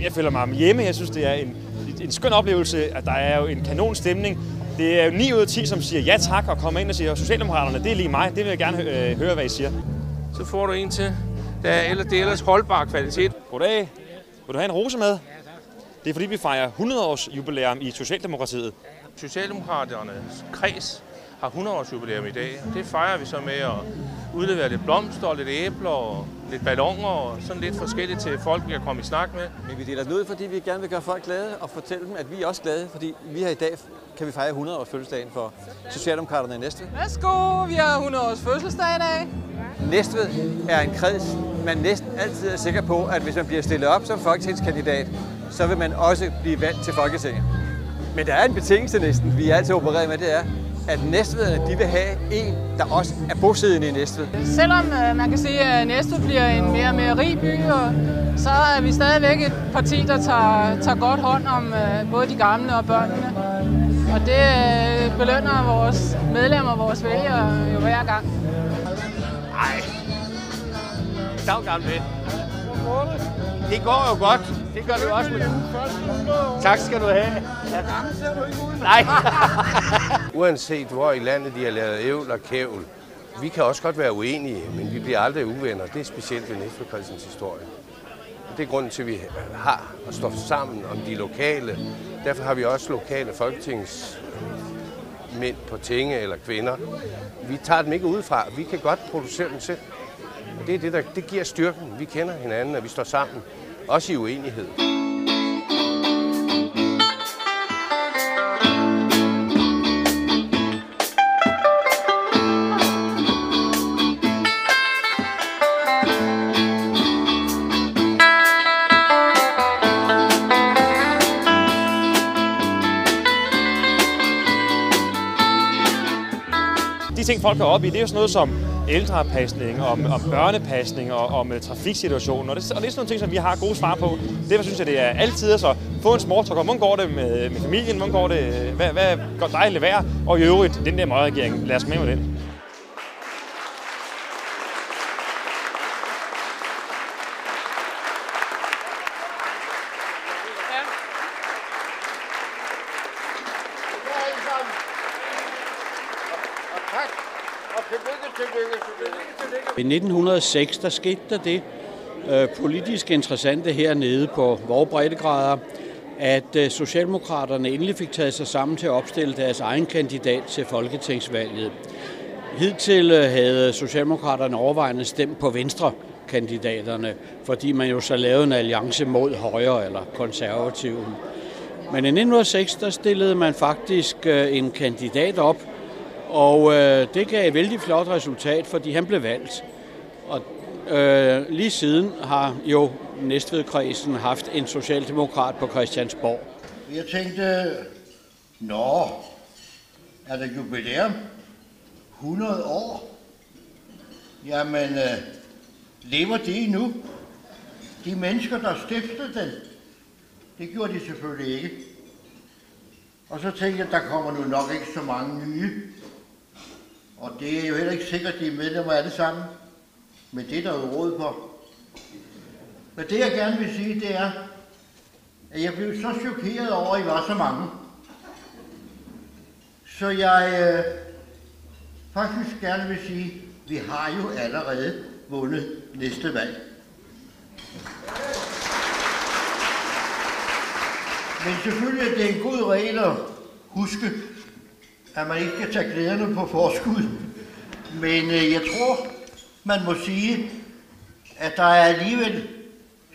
Jeg føler mig hjemme. Jeg synes, det er en skøn oplevelse, at der er jo en kanon stemning. Det er jo 9 ud af 10, som siger ja tak og kommer ind og siger, Socialdemokraterne, det er lige mig. Det vil jeg gerne høre, hvad I siger. Så får du en til. Det er ellers holdbar kvalitet. Goddag. Vil du have en rose med? Det er fordi, vi fejrer 100-års jubilæum i Socialdemokratiet. Socialdemokraternes kreds har 100-års jubilæum i dag. Det fejrer vi så med at udlevere lidt blomster, lidt æbler og lidt balloner og sådan lidt forskelligt til folk, vi kan komme i snak med. Men vi deler det ud, fordi vi gerne vil gøre folk glade og fortælle dem, at vi er også glade, fordi vi her i dag kan vi fejre 100-års fødselsdagen for Socialdemokraterne i Næstved. Værsgo, vi har 100-års fødselsdag i dag. Næstved er en kreds, man næsten altid er sikker på, at hvis man bliver stillet op som folketingskandidat, så vil man også blive valgt til Folketinget. Men der er en betingelse næsten, vi er altid opereret med, det er, at Næstvederne, de vil have en, der også er bosiddende i Næstved. Selvom man kan sige, at Næstved bliver en mere og mere rig by, så er vi stadigvæk et parti, der tager godt hånd om både de gamle og børnene. Og det belønner vores medlemmer og vores vælgere jo hver gang. Ej, dag gamle. Det går jo godt. Det gør du også med. Tak skal du have. Nej. Uanset hvor i landet de har lavet ævl og kævl, vi kan også godt være uenige, men vi bliver aldrig uvenner. Det er specielt ved Næstved-kredsens historie. Det er grunden til, at vi har at stå sammen om de lokale. Derfor har vi også lokale folketingsmænd på tinge eller kvinder. Vi tager dem ikke udefra. Vi kan godt producere dem selv. Det er det giver styrken. Vi kender hinanden, og vi står sammen. Også i uenighed. De ting, folk går op i, det er jo sådan noget som ældrepasning, om børnepasning og om trafiksituationen. Og det er sådan nogle ting, som vi har gode svar på. Derfor synes jeg, det er altid at få en small talk om, hvordan går det med familien, hvordan går det, hvad går dejligt vejr, og i øvrigt, den der møgregering, lad os med den. I 1906 der skete der det politisk interessante hernede på vores breddegrader, at Socialdemokraterne endelig fik taget sig sammen til at opstille deres egen kandidat til folketingsvalget. Hidtil havde Socialdemokraterne overvejende stemt på Venstre-kandidaterne, fordi man jo så lavede en alliance mod Højre eller Konservative. Men i 1906 der stillede man faktisk en kandidat op, og det gav et vældig flot resultat, fordi han blev valgt. Og lige siden har jo Næstved-kredsen haft en socialdemokrat på Christiansborg. Jeg tænkte, er der jubilæum? 100 år? Jamen, lever de endnu? De mennesker, der stiftede den, det gjorde de selvfølgelig ikke. Og så tænkte jeg, der kommer nu nok ikke så mange nye. Og det er jo heller ikke sikkert, at de er medlemmer alle sammen. Men det er der jo råd på. Men det jeg gerne vil sige, det er, at jeg blev så chokeret over, at I var så mange. Så jeg faktisk gerne vil sige, at vi har jo allerede vundet næste valg. Men selvfølgelig er det en god regel at huske, at man ikke kan tage glæderne på forskud. Men jeg tror, man må sige, at der er alligevel,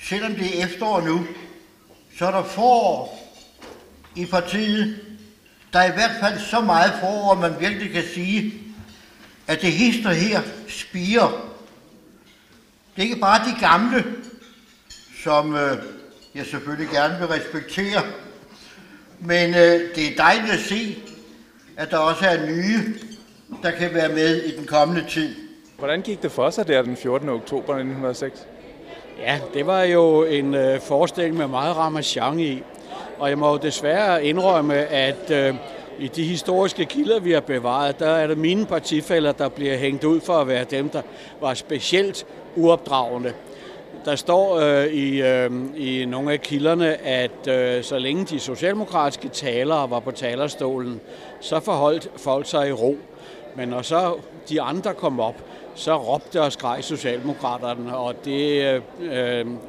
selvom det er efterår nu, så er der forår i partiet. Der er i hvert fald så meget forår, at man virkelig kan sige, at det hister her spirer. Det er ikke bare de gamle, som jeg selvfølgelig gerne vil respektere, men det er dejligt at se, at der også er nye, der kan være med i den kommende tid. Hvordan gik det for sig der den 14. oktober 1906? Ja, det var jo en forestilling med meget ramachan i. Og jeg må jo desværre indrømme, at i de historiske kilder, vi har bevaret, der er det mine partifæller, der bliver hængt ud for at være dem, der var specielt uopdragende. Der står i nogle af kilderne, at så længe de socialdemokratiske talere var på talerstolen, så forholdt folk sig i ro. Men når så de andre kom op, så råbte og skreg socialdemokraterne, og det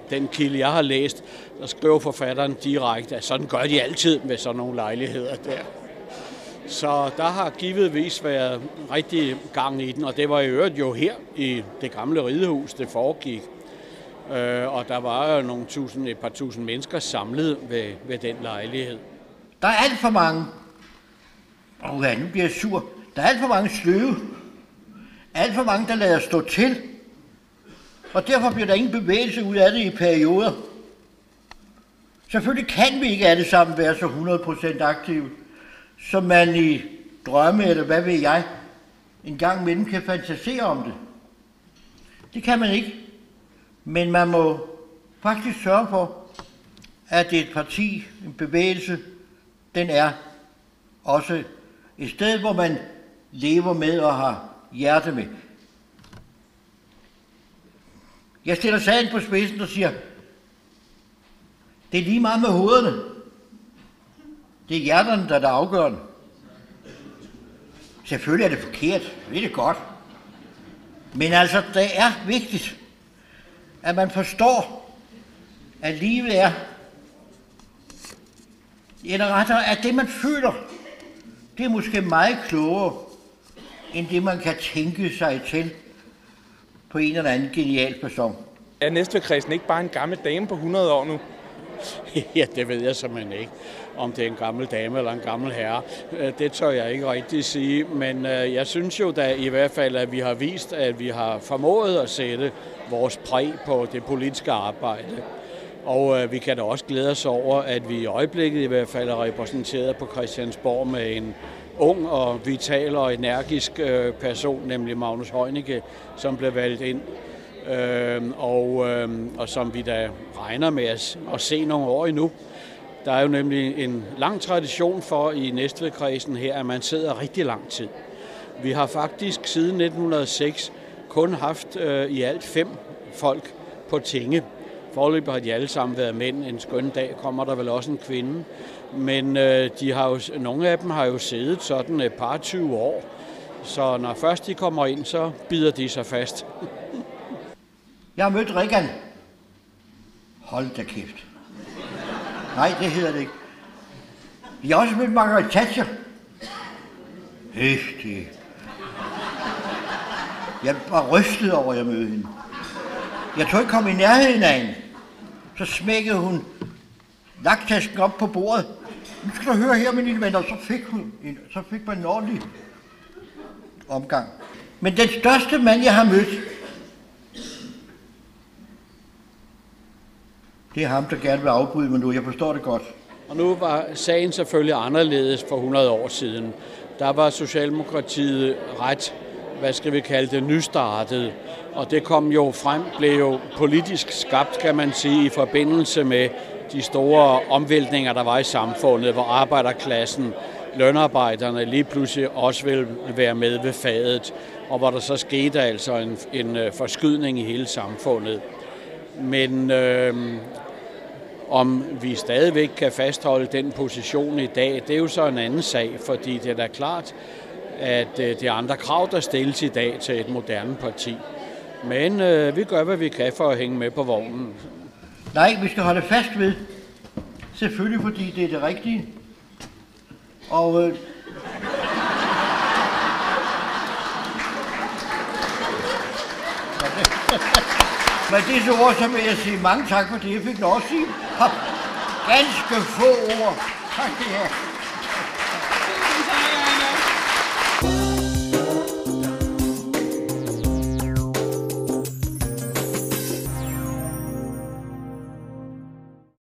den kilde, jeg har læst, der skriver forfatteren direkte, at sådan gør de altid med sådan nogle lejligheder der. Så der har givetvis været rigtig gang i den, og det var i øvrigt jo her i det gamle ridehus, det foregik. Og der var jo et par tusind mennesker samlet ved den lejlighed. Der er alt for mange, nu bliver jeg sur, der er alt for mange sløve, alt for mange, der lader stå til, og derfor bliver der ingen bevægelse ud af det i perioder. Selvfølgelig kan vi ikke alle sammen være så 100% aktive, som man i drømme, eller hvad ved jeg, en gang imellem kan fantasere om det. Det kan man ikke. Men man må faktisk sørge for, at et parti, en bevægelse, den er også et sted, hvor man lever med og har hjerte med. Jeg stiller sagen på spidsen og siger, det er lige meget med hovederne. Det er hjerterne, der er afgørende. Selvfølgelig er det forkert, det er det godt. Men altså, det er vigtigt, at man forstår, at livet er, eller rettere, at det man føler, det er måske meget klogere, end det man kan tænke sig til på en eller anden genial person. Er Næstved-kredsen ikke bare en gammel dame på 100 år nu? Ja, det ved jeg simpelthen ikke, om det er en gammel dame eller en gammel herre. Det tør jeg ikke rigtig sige, men jeg synes jo da i hvert fald, at vi har vist, at vi har formået at sætte vores præg på det politiske arbejde. Og vi kan da også glæde os over, at vi i øjeblikket i hvert fald er repræsenteret på Christiansborg med en ung og vital og energisk person, nemlig Magnus Heunicke, som blev valgt ind. Og som vi da regner med at se nogle år endnu. Der er jo nemlig en lang tradition for i Næstved-kredsen her, at man sidder rigtig lang tid. Vi har faktisk siden 1906 kun haft i alt 5 folk på tinge. Foreløbig har de alle sammen været mænd. En skøn dag kommer der vel også en kvinde. Men nogle af dem har jo siddet sådan et par 20 år. Så når først de kommer ind, så bider de sig fast. Jeg har mødt Reagan. Hold da kæft. Nej, det hedder det ikke. Jeg har også mødt Margaret Thatcher. Hæftig. Jeg var rystet over, at jeg mødte hende. Jeg tror ikke komme i nærheden af hende. Så smækkede hun laktasken op på bordet. Nu skal du høre her, mine lille venner. Så fik man en ordentlig omgang. Men den største mand, jeg har mødt, det er ham, der gerne vil afbryde mig nu. Jeg forstår det godt. Og nu var sagen selvfølgelig anderledes for 100 år siden. Der var Socialdemokratiet ret, hvad skal vi kalde det, nystartet. Og det kom jo frem, blev jo politisk skabt, kan man sige, i forbindelse med de store omvæltninger, der var i samfundet, hvor arbejderklassen, lønarbejderne lige pludselig også ville være med ved fadet, og hvor der så skete altså en forskydning i hele samfundet. Men om vi stadigvæk kan fastholde den position i dag, det er jo så en anden sag, fordi det er da klart, at det er andre krav, der stilles i dag til et moderne parti. Men vi gør, hvad vi kan for at hænge med på vognen. Nej, vi skal holde fast ved. Selvfølgelig, fordi det er det rigtige. Og med disse ord, så vil jeg sige mange tak for det. Jeg fik lov at sige ganske få ord. Tak til jer.